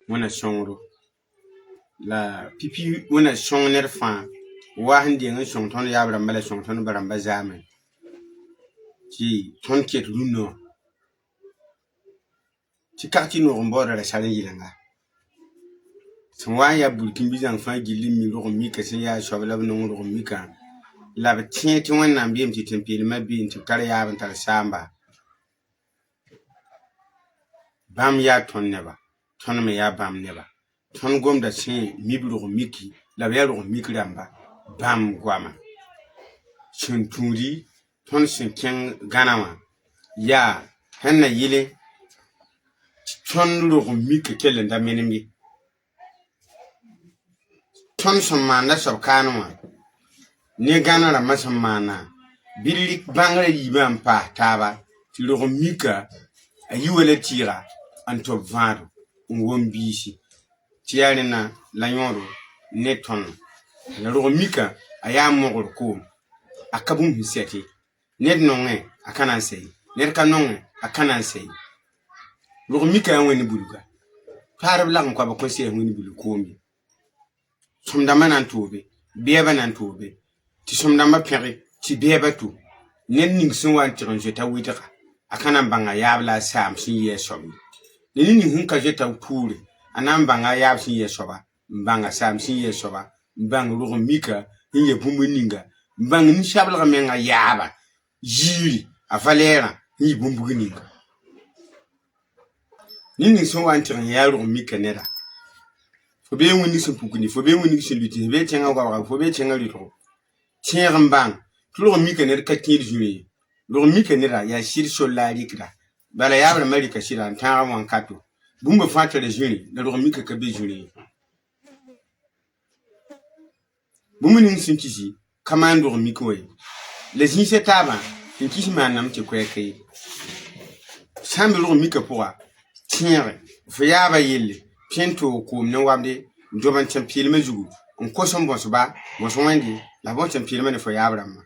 wona shongro la pipi wona shong ner fa wa hande ngi shong ton ya bram bala shong ton bram ba zaman ti ton ket luno ti karti no mbora la sale yilanga son wa ya bulkin bizan fa gilli mi ro mi ka sin ya shobla no ro mi ka la ba ti wona mbiem ti tempel ma bi ti kare ya ban tar samba bam ya ton neba ton me ya bam neba ton gomda sin mi bi ro miki la ya ro miki ramba bam gwama shin turi ton sin ken ganama ya hanna yile ton ro miki kelen da menemi ton son manda so kanuma ni ganara masamana bilik bangare yiban pa taba ti ro mika ayi wala tira anto varo ngom bisi tiare na la nyoro neton na ro mika aya mogor ko akabum hiseti ned nonge akana sei ned kanonge akana sei ro mika woni buluga parab lang ko ba ko sei woni bulu ko mi somda manan tobe beba nan tobe ti somda ma pere ti beba tu ned ning sun wan tiron jeta witaka akana banga yabla sam sin yesobi ni hun ka jeta pure anan banga yab sin yesoba banga sam sin yesoba bang ro mika ye bumuninga bang ni shabla menga yaba jiri avalera ni bumbugininga ni sun wan tiron yaro mika nera fo be woni sun pukuni fo be woni sun luti be tenga wa fo be tenga lito tiram bang tulo mika ner ka tir juri lo mika nera ya shir solari kra bala yabra amerika shira tanga wan kato bumba fata de juri da lo mika ka be juri bumunin sun kisi kamando mika way les ni setaba kin kisi manam te kweke sambi lo mika poa tiere fo yaba yelle piento ko ne wabde joban champion mejugu on ko son bon suba bon so wandi la bon champion me fo yabra ma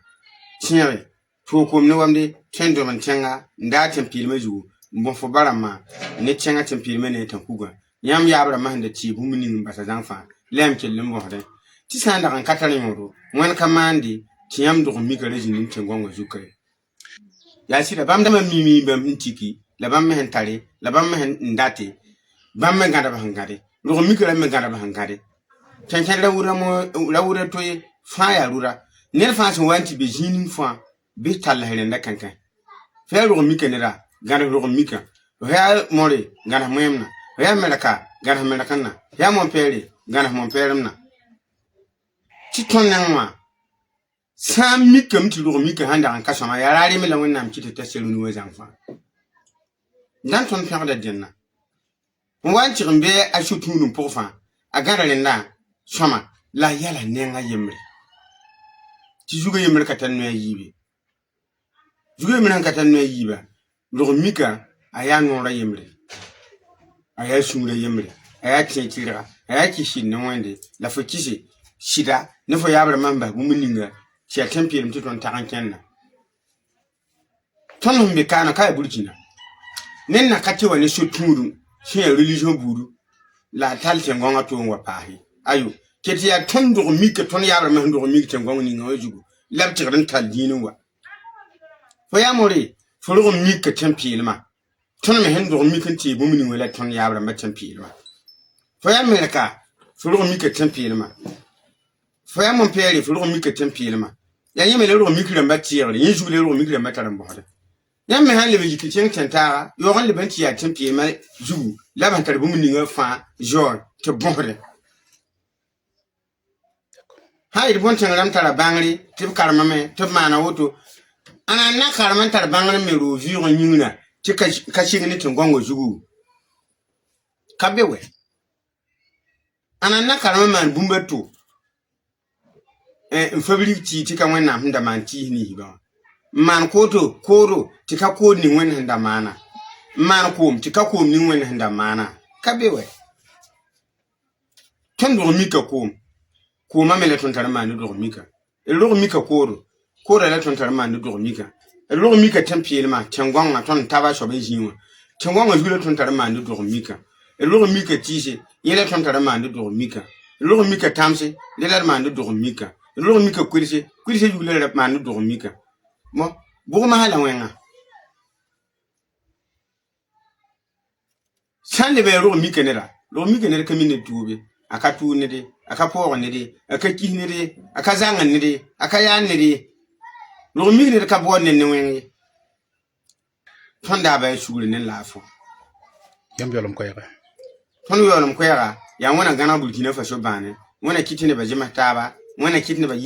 tiere to ko ne wamde tendo man tenga nda champion mejugu bon fo barama ne tenga champion me ne tan kuga yam yabra ma hande ti bu mini mbasa zanfa lem kelem bo hade ti sanda kan katale ngoro mon kamandi ti yam do mi gare jinin tengongo zukare ya sira bam dama mimi bam ntiki la bam men tare la bam men ndate bam men gada bahangade lo mi kala men gada bahangade tantan la wura toy fa ya rura ne fa so wanti be jinin fa be talla helenda kankan fa lo mi kenera gada lo mi kan ya more gada moyemna ya melaka gada melakana ya mon pere gada mon peremna ti tonnanwa sam mi kam ti lo mi kan handa an kasama ya rari mi la wonnam ti te selu ni wazan fa dan ton perde denna wanti mbe a shutunu pofa agara lenda soma la yala nenga yemre ti juga yemre katanno yibe juga yemre katanno yiba lo mika aya no ra yemre aya sumre yemre aya titira aya kishi no wende la fo kishi shida ne fo yabra mamba bumuninga ti atempire mti ton tarankenna ton mbe kana kay burkina nenna kati woni shutunu si religion buru la talte ngonga to ngwa pahi ayo keti ya tondo mika ton yara ma ndo mika ngonga ni ngawe jugo labti ran tal dinu wa fo ya more fo lo mika tempile ma ton me hendo mika ti bu mini wala ton yara ma tempile ma fo ya mereka fo lo mika tempile ma fo ya mon pere fo lo mika tempile ma ya yeme le lo mika ran batire yin jugo le lo mika ran bataran bo hada yam me han le biji kitchen tentara yo han le banti ya tempie ma jugu la ban tarbu mun ninga fa jor te bonre ha ir bon tangram tara bangri te karma me te mana woto ana na karma tara bangri me ro viro nyuna te ka shigni te ngongo jugu kabewe ana na karma man bumbeto fabriti ti ka wenna hunda man ti ni hiba man koto koro tika ko ni wen handa mana man ko tika ko ni wen handa mana kabewe tondo mika ko mamele ton tarma ni do mika e lo mika koro la ton tarma ni do mika e lo mika tempie ma tengwanga ton taba so be jinwa tengwanga jule ton tarma ni do mika lo mika tise yele ton tara mande do mika lo mika tamse le la mande do mika lo mika kwirse yule la mande do mika mo bu ma hala wenga sande be lo mika ne la kamine tuube aka tu ne de aka po ne de aka ki ne de aka zanga ne de aka ya ne de lo mika ne ka bo ne wenga tonda ba shugure ne lafo yam yolom ko yaga ton yolom ko yaga ya wana gana Burkina Faso bane wana kitine ba jima taba wana kitine ba